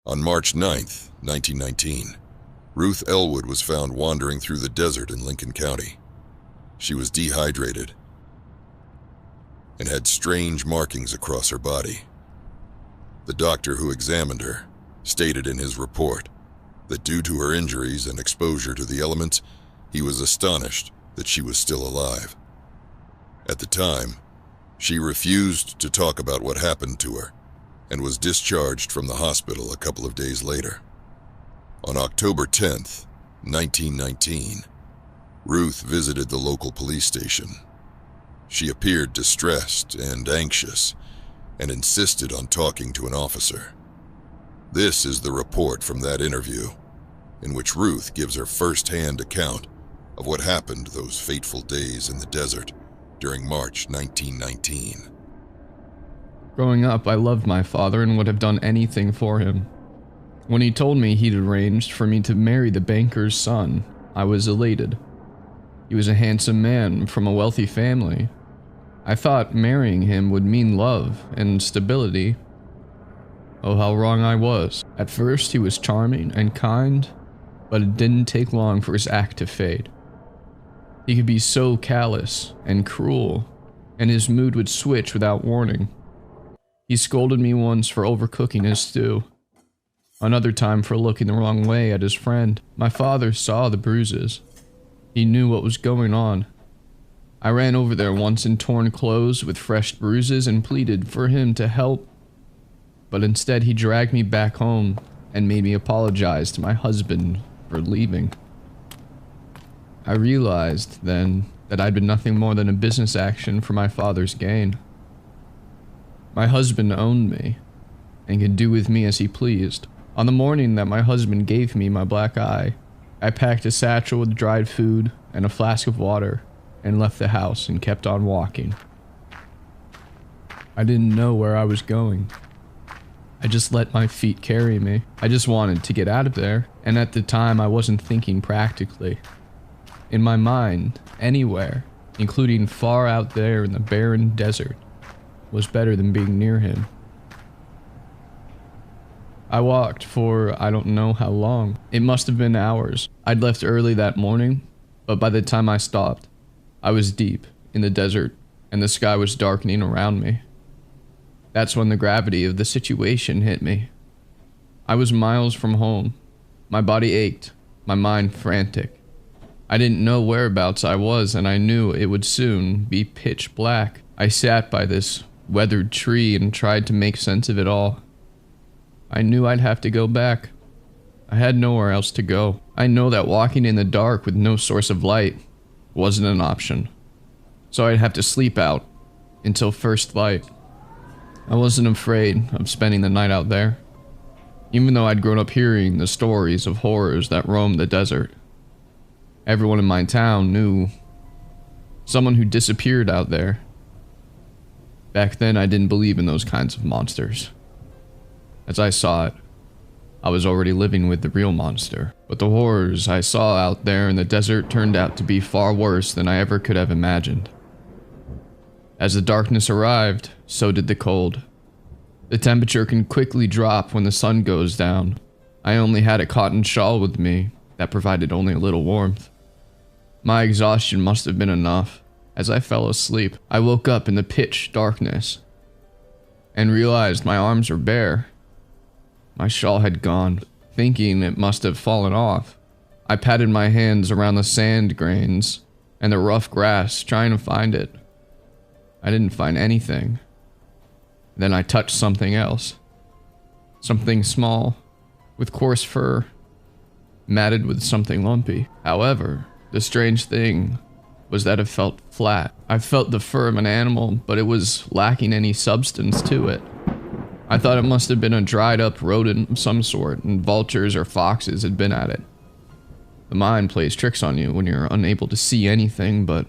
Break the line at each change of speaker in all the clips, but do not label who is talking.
On March 9th, 1919, Ruth Elwood was found wandering through the desert in Lincoln County. She was dehydrated and had strange markings across her body. The doctor who examined her stated in his report that due to her injuries and exposure to the elements, he was astonished that she was still alive. At the time, she refused to talk about what happened to her and was discharged from the hospital a couple of days later. On October 10th, 1919, Ruth visited the local police station. She appeared distressed and anxious and insisted on talking to an officer. This is the report from that interview, in which Ruth gives her first-hand account of what happened those fateful days in the desert during March 1919.
Growing up, I loved my father and would have done anything for him. When he told me he'd arranged for me to marry the banker's son, I was elated. He was a handsome man from a wealthy family. I thought marrying him would mean love and stability. Oh, how wrong I was. At first, he was charming and kind, but it didn't take long for his act to fade. He could be so callous and cruel, and his mood would switch without warning. He scolded me once for overcooking his stew. Another time for looking the wrong way at his friend. My father saw the bruises. He knew what was going on. I ran over there once in torn clothes with fresh bruises and pleaded for him to help. But instead he dragged me back home and made me apologize to my husband for leaving. I realized then that I'd been nothing more than a business action for my father's gain. My husband owned me and could do with me as he pleased. On the morning that my husband gave me my black eye, I packed a satchel with dried food and a flask of water and left the house and kept on walking. I didn't know where I was going. I just let my feet carry me. I just wanted to get out of there, and at the time I wasn't thinking practically. In my mind, anywhere, including far out there in the barren desert, was better than being near him. I walked for I don't know how long. It must have been hours. I'd left early that morning, but by the time I stopped, I was deep in the desert and the sky was darkening around me. That's when the gravity of the situation hit me. I was miles from home. My body ached, my mind frantic. I didn't know whereabouts I was, and I knew it would soon be pitch black. I sat by this weathered tree and tried to make sense of it all. I knew I'd have to go back. I had nowhere else to go. I know that walking in the dark with no source of light wasn't an option. So I'd have to sleep out until first light. I wasn't afraid of spending the night out there, even though I'd grown up hearing the stories of horrors that roamed the desert. Everyone in my town knew someone who disappeared out there. Back then, I didn't believe in those kinds of monsters. As I saw it, I was already living with the real monster. But the horrors I saw out there in the desert turned out to be far worse than I ever could have imagined. As the darkness arrived, so did the cold. The temperature can quickly drop when the sun goes down. I only had a cotton shawl with me that provided only a little warmth. My exhaustion must have been enough. As I fell asleep, I woke up in the pitch darkness and realized my arms were bare. My shawl had gone. Thinking it must have fallen off, I patted my hands around the sand grains and the rough grass, trying to find it. I didn't find anything. Then I touched something else. Something small, with coarse fur, matted with something lumpy. However, the strange thing was that it felt flat. I felt the fur of an animal, but it was lacking any substance to it. I thought it must have been a dried up rodent of some sort, and vultures or foxes had been at it. The mind plays tricks on you when you're unable to see anything, but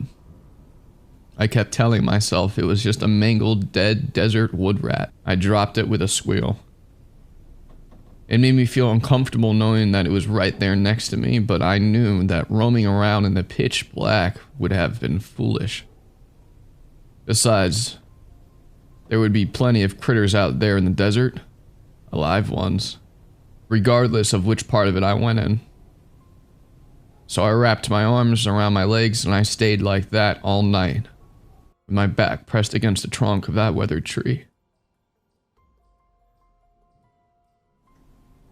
I kept telling myself it was just a mangled, dead desert wood rat. I dropped it with a squeal. It made me feel uncomfortable knowing that it was right there next to me, but I knew that roaming around in the pitch black would have been foolish. Besides, there would be plenty of critters out there in the desert, alive ones. regardless of which part of it I went in. So I wrapped my arms around my legs and I stayed like that all night, with my back pressed against the trunk of that weathered tree.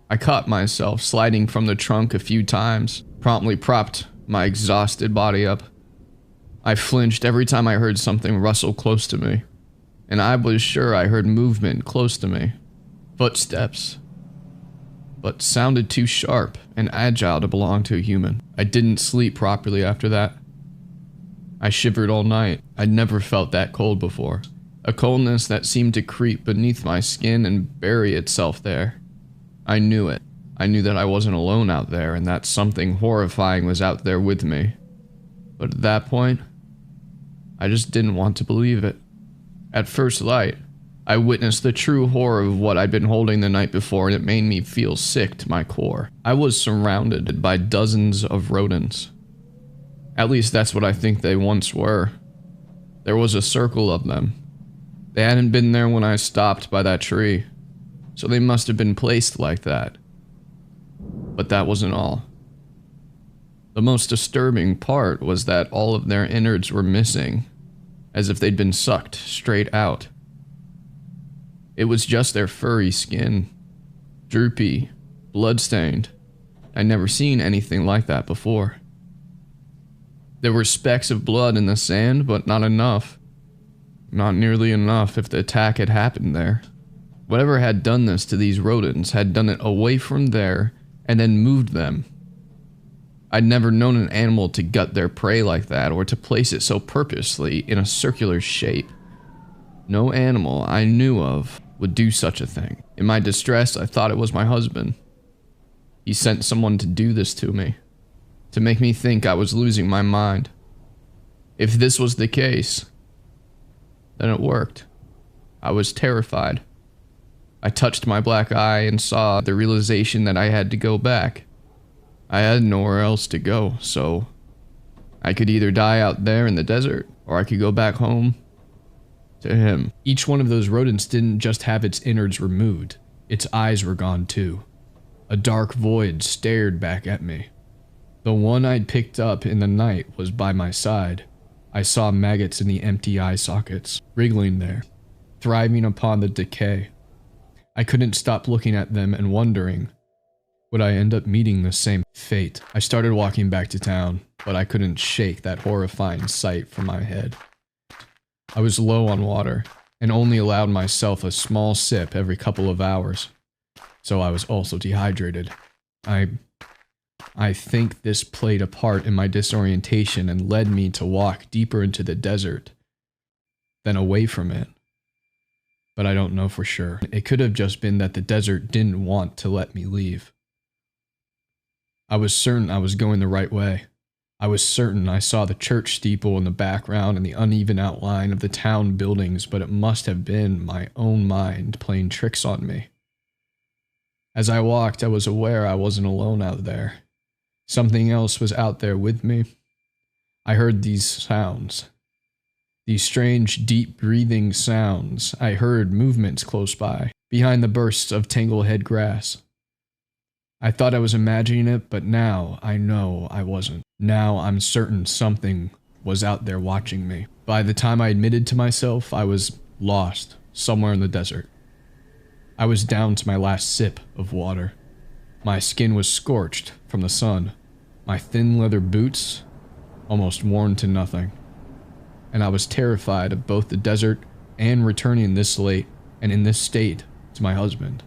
I caught myself sliding from the trunk a few times, promptly propped my exhausted body up. I flinched every time I heard something rustle close to me, and I was sure I heard movement close to me. Footsteps, but sounded too sharp and agile to belong to a human. I didn't sleep properly after that. I shivered all night. I'd never felt that cold before. A coldness that seemed to creep beneath my skin and bury itself there. I knew it. I knew that I wasn't alone out there and that something horrifying was out there with me. But at that point, I just didn't want to believe it. At first light, I witnessed the true horror of what I'd been holding the night before, and it made me feel sick to my core. I was surrounded by dozens of rodents. At least that's what I think they once were. There was a circle of them. They hadn't been there when I stopped by that tree, so they must have been placed like that. But that wasn't all. The most disturbing part was that all of their innards were missing, as if they'd been sucked straight out. It was just their furry skin, droopy, bloodstained. I'd never seen anything like that before. There were specks of blood in the sand, but not enough. Not nearly enough if the attack had happened there. Whatever had done this to these rodents had done it away from there and then moved them. I'd never known an animal to gut their prey like that or to place it so purposely in a circular shape. No animal I knew of would do such a thing. In my distress, I thought it was my husband. He sent someone to do this to me, to make me think I was losing my mind. If this was the case, then it worked. I was terrified. I touched my black eye and saw the realization that I had to go back. I had nowhere else to go, so I could either die out there in the desert, or I could go back home to him. Each one of those rodents didn't just have its innards removed, its eyes were gone too. A dark void stared back at me. The one I'd picked up in the night was by my side. I saw maggots in the empty eye sockets, wriggling there, thriving upon the decay. I couldn't stop looking at them and wondering, would I end up meeting the same fate? I started walking back to town, but I couldn't shake that horrifying sight from my head. I was low on water, and only allowed myself a small sip every couple of hours, so I was also dehydrated. I think this played a part in my disorientation and led me to walk deeper into the desert, then away from it. But I don't know for sure. It could have just been that the desert didn't want to let me leave. I was certain I was going the right way. I was certain I saw the church steeple in the background and the uneven outline of the town buildings, but it must have been my own mind playing tricks on me. As I walked, I was aware I wasn't alone out there. Something else was out there with me. I heard these sounds. These strange, deep breathing sounds. I heard movements close by, behind the bursts of tanglehead grass. I thought I was imagining it, but now I know I wasn't. Now I'm certain something was out there watching me. By the time I admitted to myself, I was lost somewhere in the desert. I was down to my last sip of water. My skin was scorched from the sun. My thin leather boots almost worn to nothing. And I was terrified of both the desert and returning this late and in this state to my husband.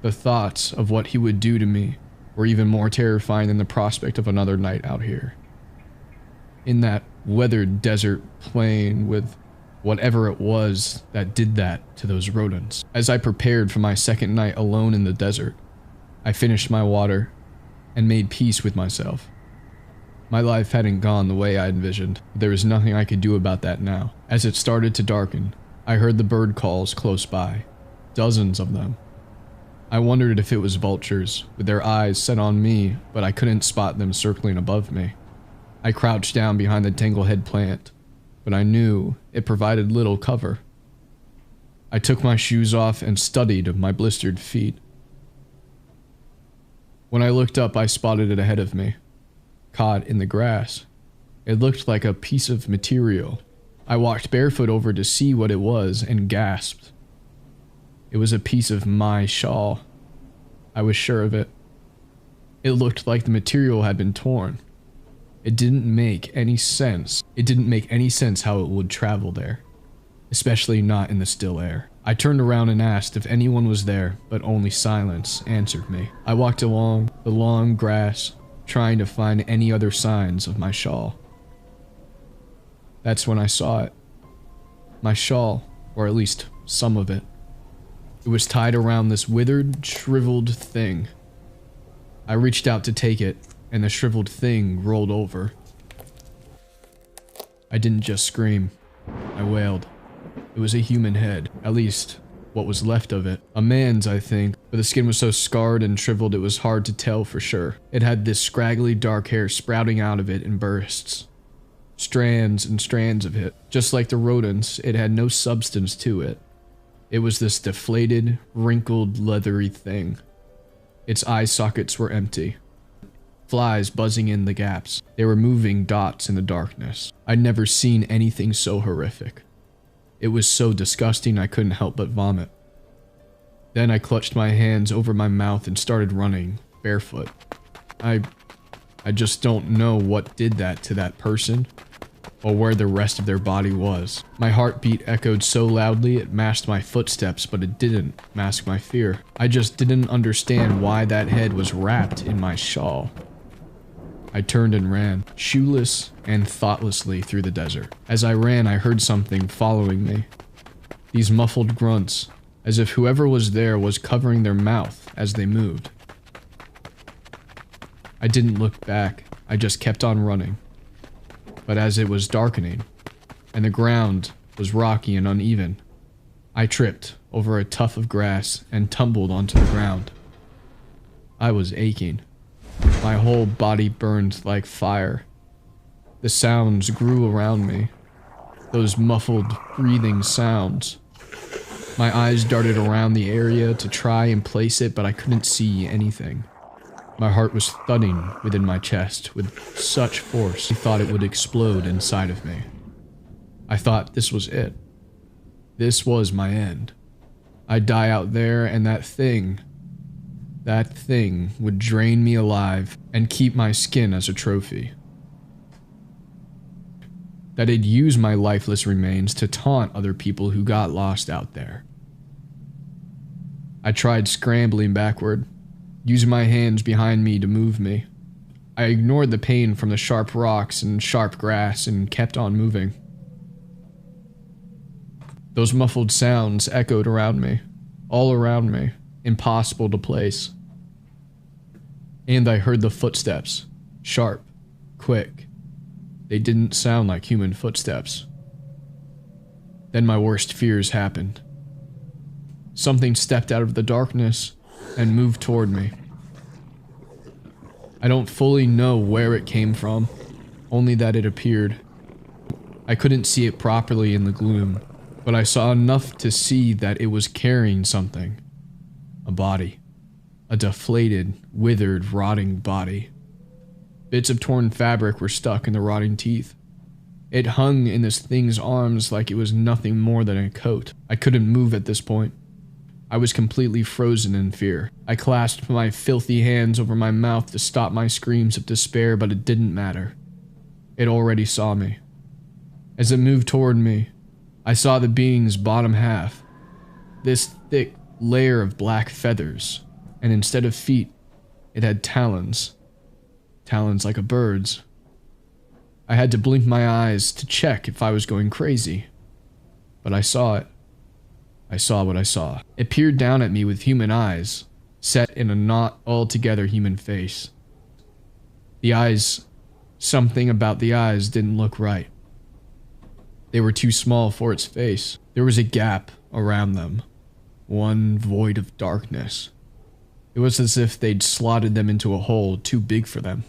The thoughts of what he would do to me were even more terrifying than the prospect of another night out here. In that weathered desert plain with whatever it was that did that to those rodents. As I prepared for my second night alone in the desert, I finished my water and made peace with myself. My life hadn't gone the way I envisioned, but there was nothing I could do about that now. As it started to darken, I heard the bird calls close by, dozens of them. I wondered if it was vultures, with their eyes set on me, but I couldn't spot them circling above me. I crouched down behind the tanglehead plant, but I knew it provided little cover. I took my shoes off and studied my blistered feet. When I looked up, I spotted it ahead of me, caught in the grass. It looked like a piece of material. I walked barefoot over to see what it was and gasped. It was a piece of my shawl. I was sure of it. It looked like the material had been torn. It didn't make any sense. It didn't make any sense how it would travel there, especially not in the still air. I turned around and asked if anyone was there, but only silence answered me. I walked along the long grass, trying to find any other signs of my shawl. That's when I saw it. My shawl, or at least some of it. It was tied around this withered, shriveled thing. I reached out to take it, and the shriveled thing rolled over. I didn't just scream. I wailed. It was a human head, at least what was left of it. A man's, I think, but the skin was so scarred and shriveled it was hard to tell for sure. It had this scraggly dark hair sprouting out of it in bursts. Strands and strands of it. Just like the rodents, it had no substance to it. It was this deflated, wrinkled, leathery thing. Its eye sockets were empty. Flies buzzing in the gaps. They were moving dots in the darkness. I'd never seen anything so horrific. It was so disgusting I couldn't help but vomit. Then I clutched my hands over my mouth and started running, barefoot. I just don't know what did that to that person, or where the rest of their body was. My heartbeat echoed so loudly it masked my footsteps, but it didn't mask my fear. I just didn't understand why that head was wrapped in my shawl. I turned and ran, shoeless and thoughtlessly through the desert. As I ran, I heard something following me. These muffled grunts, as if whoever was there was covering their mouth as they moved. I didn't look back, I just kept on running. But as it was darkening, and the ground was rocky and uneven, I tripped over a tuft of grass and tumbled onto the ground. I was aching. My whole body burned like fire. The sounds grew around me. Those muffled, breathing sounds. My eyes darted around the area to try and place it, but I couldn't see anything. My heart was thudding within my chest with such force I thought it would explode inside of me. I thought this was it. This was my end. I'd die out there and that thing would drain me alive and keep my skin as a trophy. That it'd use my lifeless remains to taunt other people who got lost out there. I tried scrambling backward, using my hands behind me to move me. I ignored the pain from the sharp rocks and sharp grass and kept on moving. Those muffled sounds echoed around me, all around me, impossible to place. And I heard the footsteps, sharp, quick. They didn't sound like human footsteps. Then my worst fears happened. Something stepped out of the darkness and moved toward me. I don't fully know where it came from, only that it appeared. I couldn't see it properly in the gloom, but I saw enough to see that it was carrying something. A body. A deflated, withered, rotting body. Bits of torn fabric were stuck in the rotting teeth. It hung in this thing's arms like it was nothing more than a coat. I couldn't move at this point. I was completely frozen in fear. I clasped my filthy hands over my mouth to stop my screams of despair, but it didn't matter. It already saw me. As it moved toward me, I saw the being's bottom half. This thick layer of black feathers, and instead of feet, it had talons. Talons like a bird's. I had to blink my eyes to check if I was going crazy. But I saw it. I saw what I saw. It peered down at me with human eyes, set in a not altogether human face. The eyes, something about the eyes didn't look right. They were too small for its face. There was a gap around them, one void of darkness. It was as if they'd slotted them into a hole too big for them.